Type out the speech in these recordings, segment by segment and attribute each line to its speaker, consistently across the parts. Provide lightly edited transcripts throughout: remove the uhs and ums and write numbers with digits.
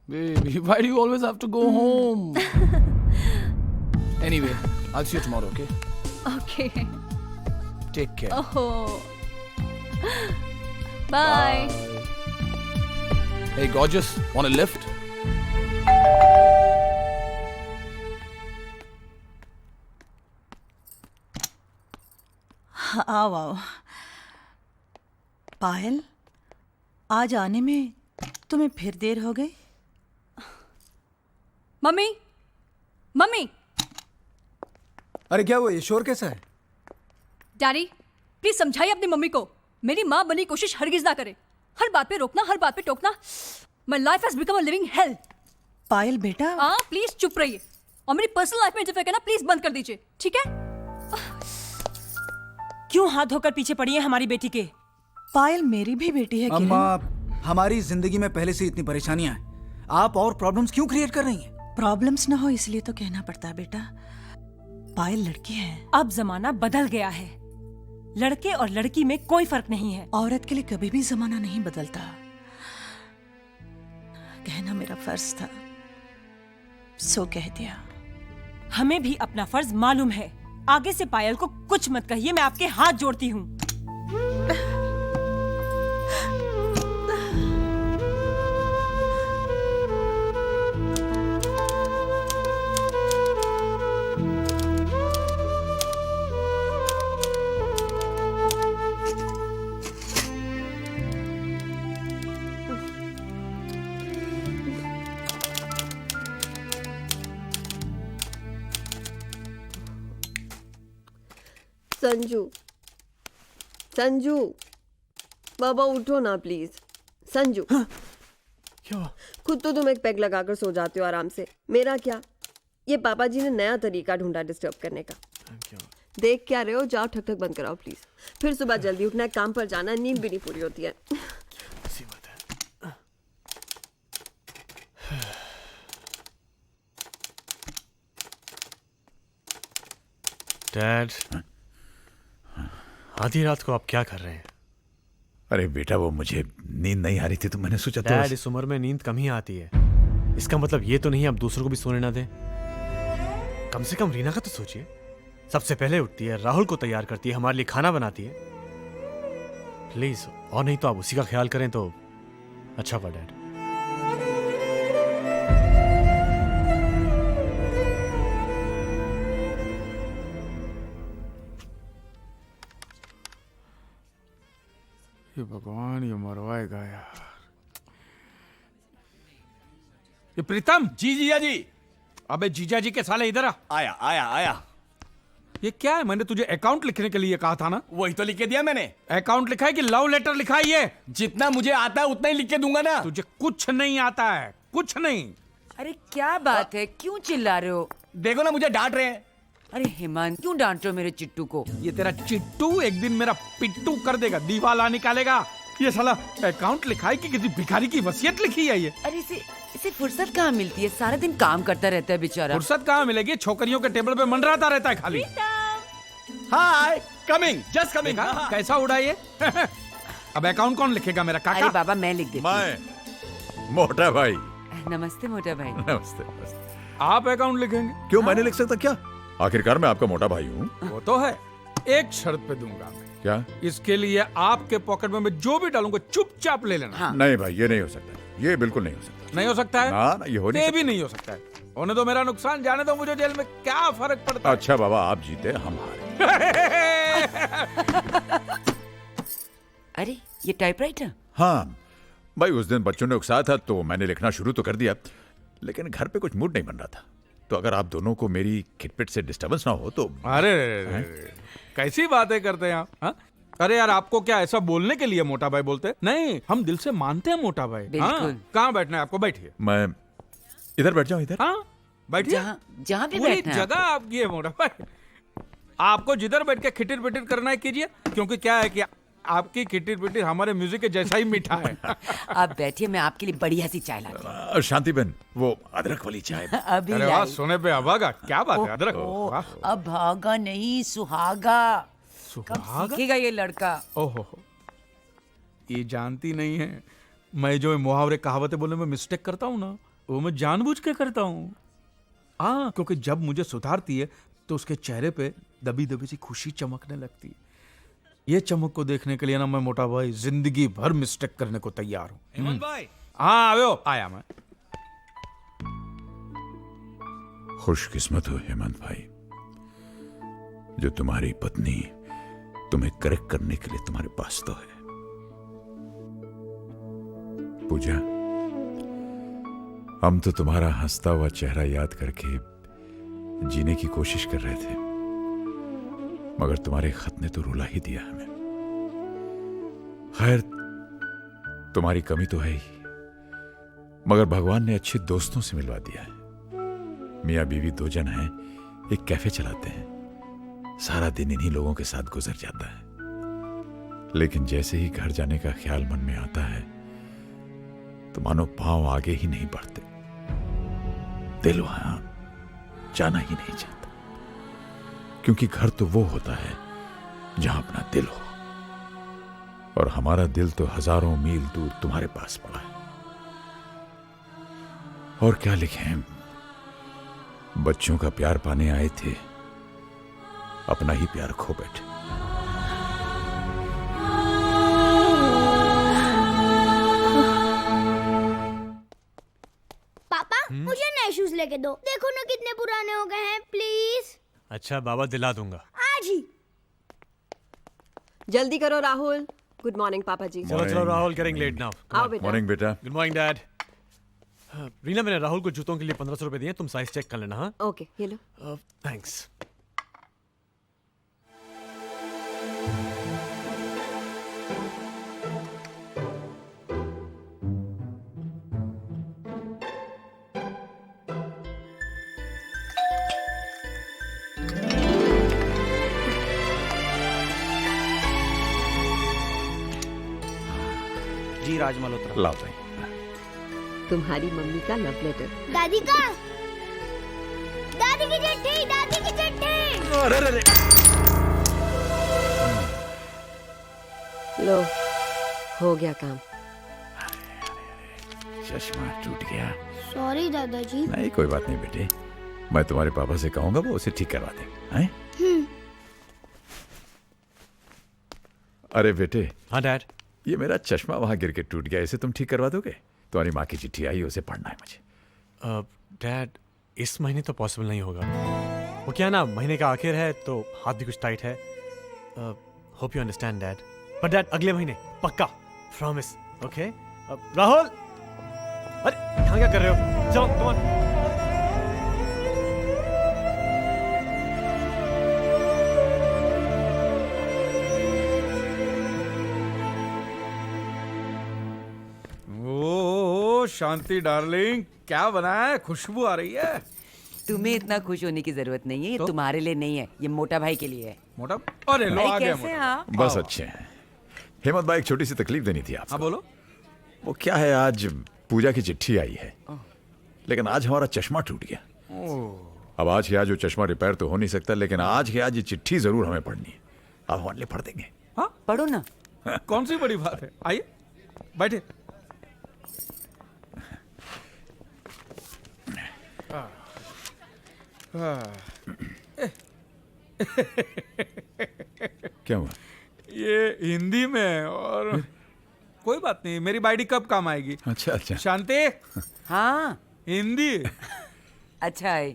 Speaker 1: Baby, why do you always have to go home? Anyway, I'll see you tomorrow, okay?
Speaker 2: Okay.
Speaker 1: Take care.
Speaker 2: Oh. Bye.
Speaker 1: Hey, gorgeous, want a lift?
Speaker 3: आओ आओ। पायल, आज आने में तुम्हें फिर देर हो गई।
Speaker 2: मम्मी, मम्मी,
Speaker 4: अरे क्या हुआ, ये शोर कैसा है?
Speaker 2: डैडी, प्लीज समझाइए अपनी मम्मी को मेरी माँ बनने की कोशिश हरगिज ना करे। हर बात पे रोकना, हर बात पे टोकना। My life has become a living hell.
Speaker 3: Payal बेटा,
Speaker 2: हाँ, प्लीज चुप रहिए और मेरी पर्सनल लाइफ में इंटरफेयर करना प्लीज बंद कर दीजिए, ठीक है?
Speaker 5: क्यों हाथ धोकर पीछे पड़ी है हमारी बेटी के?
Speaker 3: पायल मेरी भी बेटी है
Speaker 4: अम्मा,
Speaker 3: किरण।
Speaker 4: हमारी जिंदगी में पहले से इतनी परेशानियां हैं, आप और प्रॉब्लम्स क्यों क्रिएट कर रही हैं?
Speaker 3: प्रॉब्लम्स ना हो इसलिए तो कहना पड़ता है बेटा। पायल लड़की है।
Speaker 5: अब जमाना बदल गया है, लड़के और लड़की में कोई फर्क नहीं है।
Speaker 3: औरत के लिए कभी भी जमाना नहीं बदलता। कहना मेरा फर्ज था, सो कह दिया।
Speaker 5: हमें भी अपना फर्ज मालूम है। आगे से पायल को कुछ मत कहिए, मैं आपके हाथ जोड़ती हूँ।
Speaker 6: संजू, संजू, बाबा उठो ना प्लीज। संजू,
Speaker 1: क्या?
Speaker 6: खुद तो तुम एक पैग लगाकर सो जाते हो आराम से, मेरा क्या? ये पापा जी ने नया तरीका ढूंढा डिस्टर्ब करने का। देख क्या रहे हो, जाओ ठक ठक बंद कराओ प्लीज। फिर सुबह जल्दी उठना है, काम पर जाना है, नींद भी नहीं पूरी होती है।
Speaker 7: डैड, आधी रात को आप क्या कर रहे हैं?
Speaker 8: अरे बेटा, वो मुझे नींद नहीं आ रही थी तो मैंने सोचा
Speaker 7: डैड, इस उम्र में नींद कम ही आती है। इसका मतलब ये तो नहीं आप दूसरों को भी सोने ना दें। कम से कम रीना का तो सोचिए। सबसे पहले उठती है, राहुल को तैयार करती है, हमारे लिए खाना बनाती है। प्लीज, और नहीं तो आप उसी का ख्याल करें तो अच्छा होगा डैड।
Speaker 1: ये भगवान, ये मरवाएगा यार। ये प्रीतम
Speaker 9: जी जीजा जी।
Speaker 1: अबे जीजा जी के साले इधर आ।
Speaker 9: आया आया आया।
Speaker 1: ये क्या है? मैंने तुझे अकाउंट लिखने के लिए कहा था ना।
Speaker 9: वही तो लिख के दिया मैंने।
Speaker 1: अकाउंट लिखा है कि लव लेटर लिखा है? ये
Speaker 9: जितना मुझे आता है उतना ही लिख के दूंगा ना।
Speaker 1: तुझे कुछ नहीं आता है, कुछ नहीं।
Speaker 10: अरे क्या बात है, क्यों चिल्ला रहे हो?
Speaker 9: देखो ना, मुझे डांट रहे हैं।
Speaker 10: अरे हेमंत, क्यों डांट रहे हो मेरे चिट्टू को?
Speaker 1: ये तेरा चिट्टू एक दिन मेरा पिट्टू कर देगा, दीवाला निकालेगा। ये साला अकाउंट लिखा है कि किसी भिखारी की वसीयत लिखी है ये।
Speaker 10: अरे इसे फुर्सत कहाँ मिलती है? सारा दिन काम करता रहता है बेचारा।
Speaker 1: फुर्सत कहाँ मिलेगी? छोकरियों के टेबल पे मंडराता रहता है खाली।
Speaker 9: हाय, कमिंग, जस्ट कमिंग।
Speaker 1: कैसा उड़ा ये? अब अकाउंट कौन लिखेगा? मेरा काका?
Speaker 10: अरे बाबा, मैं लिख देती हूँ।
Speaker 8: मैं मोटा भाई।
Speaker 10: नमस्ते मोटा भाई।
Speaker 8: नमस्ते नमस्ते।
Speaker 1: आप अकाउंट लिखेंगे?
Speaker 8: क्यों, मैं नहीं लिख सकता क्या? आखिरकार मैं आपका मोटा भाई हूँ।
Speaker 1: वो तो है, एक शर्त पे दूंगा मैं।
Speaker 8: क्या?
Speaker 1: इसके लिए आपके पॉकेट में मैं जो भी डालूंगा चुपचाप ले लेना।
Speaker 10: हाँ।
Speaker 8: नहीं भाई, ये नहीं हो सकता, ये बिल्कुल नहीं हो सकता।
Speaker 1: नहीं हो सकता है?
Speaker 8: ना, ये हो नहीं
Speaker 1: ये
Speaker 8: सकता।
Speaker 1: भी नहीं हो सकता है। होने दो मेरा नुकसान, जाने दो मुझे जेल में, क्या फर्क पड़ता है?
Speaker 8: अच्छा बाबा, आप जीते हम हारे।
Speaker 10: अरे ये टाइपराइटर?
Speaker 8: हाँ भाई, उस दिन बच्चों ने उकसाया था तो मैंने लिखना शुरू तो कर दिया, लेकिन घर पे कुछ मूड नहीं बन रहा था। तो अगर आप दोनों को मेरी खिटपिट से डिस्टर्बेंस ना हो तो।
Speaker 1: अरे कैसी बातें करते हैं आप? हाँ? अरे यार, आपको क्या ऐसा बोलने के लिए मोटा भाई बोलते हैं? नहीं, हम दिल से मानते हैं मोटा भाई।
Speaker 10: बिल्कुल।
Speaker 1: कहाँ बैठना है आपको? बैठिए।
Speaker 8: मैं इधर बैठ जाऊं? इधर?
Speaker 1: हाँ, बैठिए।
Speaker 10: जहाँ भी
Speaker 1: पूरी
Speaker 10: बैठना है
Speaker 1: जगह आपकी है मोटा भाई। आपको जिधर बैठ के खिटिर पिटिर करना है कीजिए, क्योंकि क्या है कि आपकी खिटिर पिटिर हमारे म्यूजिक के जैसा ही मीठा है।
Speaker 10: आप बैठिए, मैं आपके लिए बढ़िया सी चाय लाती हूँ।
Speaker 8: शांति बहन, वो अदरक वाली चाय।
Speaker 10: अभी
Speaker 1: अरे वाह,
Speaker 10: लाई।
Speaker 1: सोने पे अभागा, क्या बात है? अदरक। वाह।
Speaker 10: अब भागा नहीं, सुहागा। कब सीखेगा ये लड़का?
Speaker 1: ओहो, ये जानती नहीं है मैं जो मुहावरे कहावतें बोलने में मिस्टेक करता हूँ ना, वो मैं जानबूझ के करता हूँ। हाँ, क्योंकि जब मुझे सुधारती है तो उसके चेहरे पे दबी दबी सी खुशी चमकने लगती है। ये चमक को देखने के लिए ना मैं मोटा भाई जिंदगी भर मिस्टेक करने को तैयार हूँ।
Speaker 9: हेमंत भाई,
Speaker 1: हाँ आयो, आया मैं।
Speaker 8: खुशकिस्मत हो हेमंत भाई, जो तुम्हारी पत्नी तुम्हें करेक्ट करने के लिए तुम्हारे पास तो है। पूजा, हम तो तुम्हारा हंसता हुआ चेहरा याद करके जीने की कोशिश कर रहे थे, मगर तुम्हारे खत ने तो रुला ही दिया हमें। खैर, तुम्हारी कमी तो है ही, मगर भगवान ने अच्छे दोस्तों से मिलवा दिया है। मियाँ बीवी दो जन हैं, एक कैफे चलाते हैं, सारा दिन इन्हीं लोगों के साथ गुजर जाता है। लेकिन जैसे ही घर जाने का ख्याल मन में आता है तो मानो पांव आगे ही नहीं बढ़ते, दिल वहां जाना ही नहीं चाहता, क्योंकि घर तो वो होता है जहां अपना दिल हो, और हमारा दिल तो हजारों मील दूर तुम्हारे पास पड़ा है। और क्या लिखें, बच्चों का प्यार पाने आए थे, अपना ही प्यार खो बैठे।
Speaker 11: पापा मुझे नए शूज लेके दो, देखो ना कितने पुराने हो गए हैं, प्लीज।
Speaker 7: अच्छा बाबा, दिला दूंगा।
Speaker 11: आज ही।
Speaker 6: जल्दी करो राहुल। गुड मॉर्निंग पापा जी।
Speaker 7: चलो चलो राहुल, गेटिंग लेट नाउ।
Speaker 6: आओ बेटा।
Speaker 8: मॉर्निंग बेटा।
Speaker 7: Good morning dad. रीना, मैंने राहुल को जूतों के लिए 1500 रुपए दिए, तुम साइज चेक कर लेना। हाँ
Speaker 6: ओके, ये लो।
Speaker 7: थैंक्स।
Speaker 9: जी राज मल्होत्रा।
Speaker 8: लाओ भाई।
Speaker 6: तुम्हारी मम्मी का लव लेटर।
Speaker 11: दादी का, दादी की चिट्ठी, दादी की चिट्ठी।
Speaker 8: अरे अरे
Speaker 6: लो, हो गया काम।
Speaker 8: चश्मा टूट गया।
Speaker 11: सॉरी दादाजी।
Speaker 8: नहीं, कोई बात नहीं बेटे, मैं तुम्हारे पापा से कहूंगा, वो उसे ठीक करवा देंगे। हैं? अरे बेटे।
Speaker 7: हाँ डैड।
Speaker 8: ये मेरा चश्मा वहां गिर के टूट गया, इसे तुम ठीक करवा दोगे? तुम्हारी माँ की चिट्ठी आई, उसे पढ़ना है मुझे।
Speaker 7: डैड, इस महीने तो पॉसिबल नहीं होगा। वो क्या ना, महीने का आखिर है तो हाथ भी कुछ टाइट है। Hope you understand dad. पर डैड, अगले महीने पक्का, प्रॉमिस। ओके राहुल, अरे यहाँ क्या कर रहे हो? चलो कम ऑन।
Speaker 1: शांति डार्लिंग, क्या बनाया है? खुशबू आ रही है।
Speaker 10: तुम्हें इतना खुश होने की जरूरत नहीं है, ये तुम्हारे लिए नहीं है, ये मोटा भाई के लिए है।
Speaker 1: मोटा? अरे लो, आ गया मोटा।
Speaker 8: बस अच्छे हैं। हेमंत भाई, एक छोटी सी तकलीफ देनी थी आपको।
Speaker 1: हाँ बोलो।
Speaker 8: वो क्या है, आज पूजा की चिट्ठी आई है, लेकिन आज हमारा चश्मा टूट गया। अब आज के आज वो चश्मा रिपेयर तो हो नहीं सकता, लेकिन आज के आज ये चिट्ठी जरूर हमें पढ़नी है। आप हमारे लिए पढ़ देंगे?
Speaker 1: हाँ
Speaker 10: पढ़ो ना।
Speaker 1: कौन सी बड़ी बात है, आइए बैठे।
Speaker 8: क्या हुआ?
Speaker 1: ये हिंदी में, और कोई बात नहीं, मेरी बाइडी कब काम आएगी।
Speaker 8: अच्छा अच्छा।
Speaker 1: शांति।
Speaker 10: हाँ
Speaker 1: हिंदी।
Speaker 10: अच्छा है।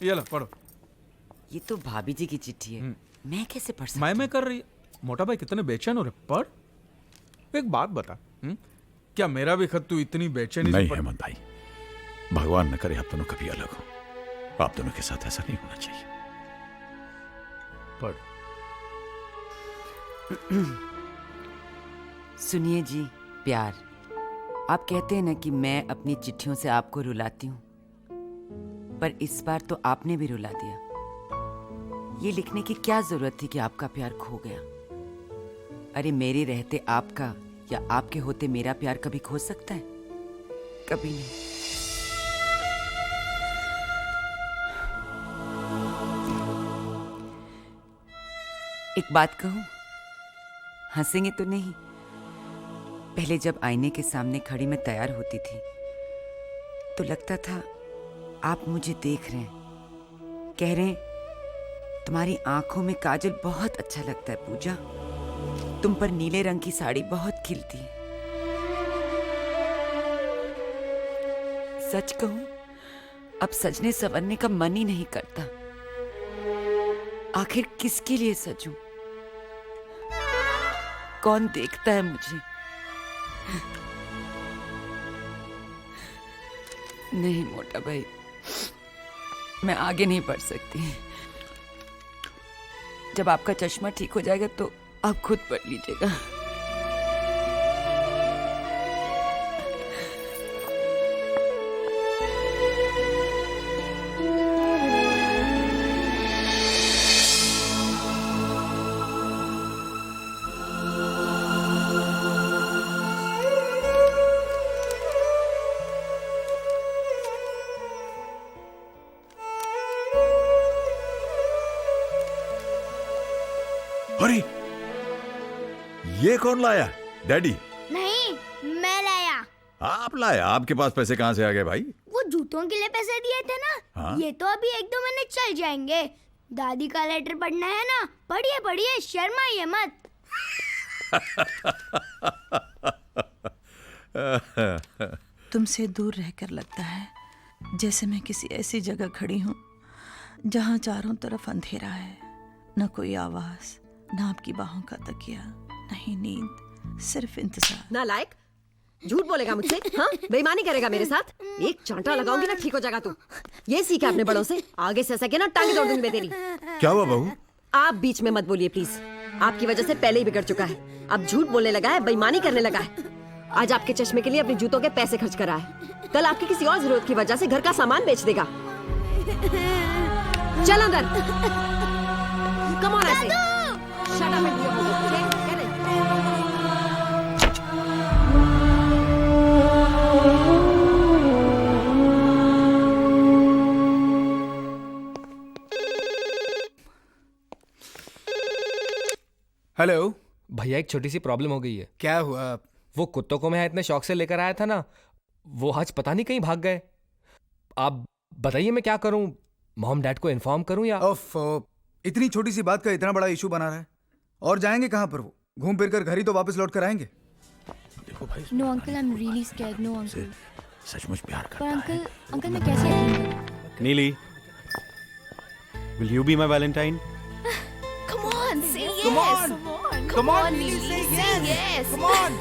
Speaker 1: ये लो पढ़ो।
Speaker 10: ये तो भाभी जी की चिट्ठी है, मैं कैसे पढ़ सकता?
Speaker 1: मैं कर रही। मोटा भाई कितने बेचैन हो रहे, पढ़। एक बात बता, क्या मेरा भी खत तू इतनी बेचैनी से
Speaker 8: नहीं हेमंत भाई, भगवान न करे आप दोनों कभी अलग हो। आप दोनों के साथ ऐसा नहीं होना चाहिए।
Speaker 1: पढ़।
Speaker 10: सुनिए जी, प्यार, आप कहते हैं ना कि मैं अपनी चिट्ठियों से आपको रुलाती हूँ, पर इस बार तो आपने भी रुला दिया। ये लिखने की क्या जरूरत थी कि आपका प्यार खो गया? अरे मेरे रहते आपका या आपके होते मेरा प्यार कभी खो सकता है? कभी नहीं। एक बात कहूं, हंसेंगे तो नहीं। पहले जब आईने के सामने खड़ी मैं तैयार होती थी तो लगता था आप मुझे देख रहे हैं, कह रहे हैं तुम्हारी आंखों में काजल बहुत अच्छा लगता है पूजा, तुम पर नीले रंग की साड़ी बहुत खिलती है। सच कहूं, अब सजने संवरने का मन ही नहीं करता। आखिर किसके लिए सजूं? कौन देखता है मुझे? नहीं मोटा भाई, मैं आगे नहीं बढ़ सकती। जब आपका चश्मा ठीक हो जाएगा तो आप खुद पढ़ लीजिएगा।
Speaker 8: अरे ये कौन लाया? डैडी?
Speaker 11: नहीं, मैं लाया।
Speaker 8: आप लाया? आपके पास पैसे कहाँ से आ गए भाई?
Speaker 11: वो जूतों के लिए पैसे दिए थे ना।
Speaker 8: हाँ?
Speaker 11: ये तो अभी 1-2 महीने चल जाएंगे। दादी का लेटर पढ़ना है ना, पढ़िए पढ़िए, शर्माइए मत।
Speaker 3: तुमसे दूर रहकर लगता है जैसे मैं किसी ऐसी जगह खड़ी हूँ जहाँ चारों तरफ अंधेरा है, न कोई आवाज, न आपकी बाहों का तकिया, नहीं नींद, सिर्फ इंतजार।
Speaker 6: नालायक, झूठ बोलेगा मुझसे? हाँ, बेईमानी करेगा मेरे साथ? एक चांटा लगाऊंगी ना, ठीक हो जाएगा तू। ये सीखा अपने बड़ों से, आगे से सके ना टांगे तोड़ दूंगी मैं तेरी।
Speaker 8: क्या हुआ बहू?
Speaker 6: आप बीच में मत बोलिए प्लीज। आपकी वजह से पहले ही बिगड़ चुका है, अब झूठ बोलने लगा है, बेईमानी करने लगा है। आज आपके चश्मे के लिए अपने जूतों के पैसे खर्च करा है, कल आपकी किसी और जरूरत की वजह से घर का सामान बेच देगा। चल अंदर। कम ऑन ऐसे। शट अप एंड
Speaker 4: हेलो
Speaker 9: भैया, एक छोटी सी प्रॉब्लम हो गई है।
Speaker 4: क्या हुआ?
Speaker 9: वो कुत्तों को मैं इतने शौक से लेकर आया था ना, वो आज पता नहीं कहीं भाग गए। आप बताइए मैं क्या करूं? मॉम डैड को इन्फॉर्म करूं या?
Speaker 4: इतनी छोटी सी बात का इतना बड़ा इशू बना रहा है। और जाएंगे कहाँ पर? वो घूम फिर कर घर ही तो वापस लौट कर आएंगे।
Speaker 8: देखो भाई,
Speaker 11: no uncle, I am really scared. No uncle.
Speaker 8: सचमुच प्यार
Speaker 11: पर
Speaker 8: करता है।
Speaker 11: अंकल मैं कैसे यकीन करूं?
Speaker 7: नीली, will you be my Valentine?
Speaker 11: Come on, say yes.
Speaker 9: Come on.
Speaker 11: Come on, Neely, say yes. Come on.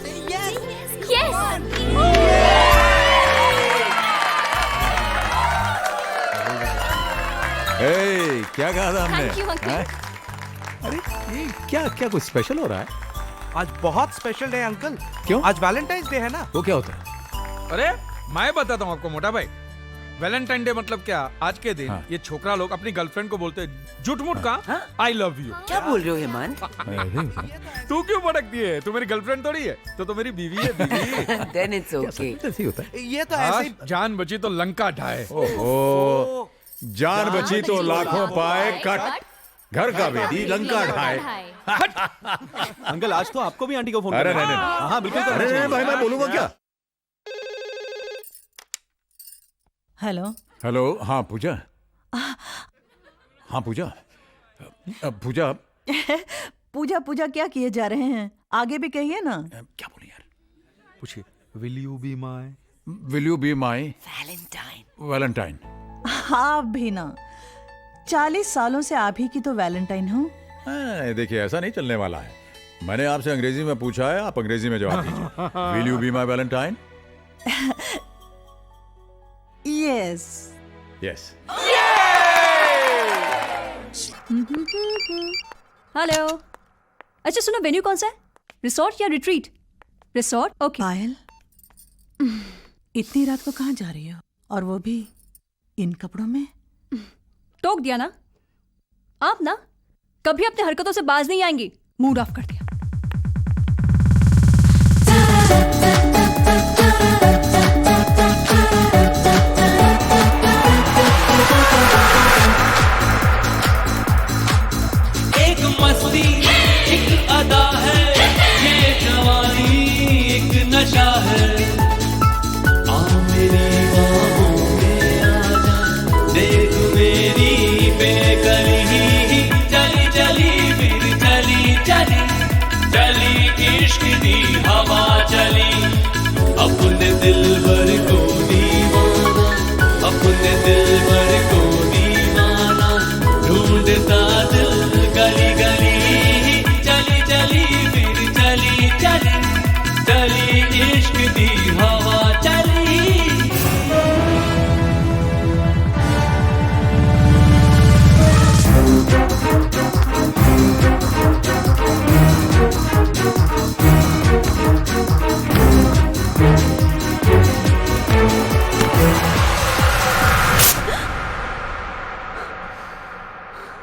Speaker 11: Say yes. Yes.
Speaker 8: हे, क्या कहा था हमने?
Speaker 2: Thank you, uncle.
Speaker 8: हैं? अरे ये क्या क्या कुछ स्पेशल हो रहा है?
Speaker 12: आज बहुत स्पेशल डे है अंकल।
Speaker 8: क्यों?
Speaker 12: आज वैलेंटाइंस डे है ना।
Speaker 8: वो क्या होता है?
Speaker 1: अरे मैं बताता हूँ आपको मोटा भाई, वैलेंटाइन डे मतलब क्या? आज के दिन
Speaker 8: हाँ।
Speaker 1: ये छोकरा लोग अपनी गर्लफ्रेंड को बोलते हैं झूठ-मूठ का आई लव यू।
Speaker 10: क्या बोल रहे हो हेमंत?
Speaker 1: तू क्यों भड़कती है? तू मेरी गर्लफ्रेंड थोड़ी है, तो मेरी बीवी है, बीवी।
Speaker 10: Then it's okay.
Speaker 8: ऐसे ही होता है।
Speaker 12: ये तो ऐसे ही।
Speaker 1: जान बची तो लंका ढाए।
Speaker 8: ओहो, जान बची तो लाखों पाए कट, घर का बेदी लंका ढाए।
Speaker 7: अंकल, आज तो आपको भी आंटी को फोन
Speaker 8: अरे
Speaker 7: करना
Speaker 8: नहीं
Speaker 7: है।
Speaker 8: नहीं,
Speaker 7: हाँ बिल्कुल करना
Speaker 8: अरे
Speaker 7: चाहिए।
Speaker 8: नहीं भाई, मैं बोलूंगा क्या?
Speaker 3: हेलो।
Speaker 8: हेलो, हाँ पूजा। हाँ पूजा, पूजा
Speaker 3: पूजा पूजा क्या किए जा रहे हैं? आगे भी कहिए ना।
Speaker 8: क्या बोले यार?
Speaker 1: पूछिए, will you be my?
Speaker 8: Will you be my
Speaker 10: Valentine.
Speaker 8: Valentine?
Speaker 3: आप भी ना, 40 सालों से आप ही की तो वैलेंटाइन हूँ।
Speaker 8: देखिए, ऐसा नहीं चलने वाला है। मैंने आपसे अंग्रेजी में पूछा है, आप अंग्रेजी में जवाब दीजिए। Will you be my Valentine?
Speaker 3: Yes.
Speaker 8: Yes.
Speaker 2: Hello. अच्छा सुनो, वेन्यू कौन सा है? रिसोर्ट या रिट्रीट? Resort, okay.
Speaker 3: पायल, इतनी रात को कहाँ जा रही हो? और वो भी इन कपड़ों में?
Speaker 2: टोक दिया ना आप, ना कभी अपने हरकतों से बाज नहीं आएंगी। मूड ऑफ कर दिया।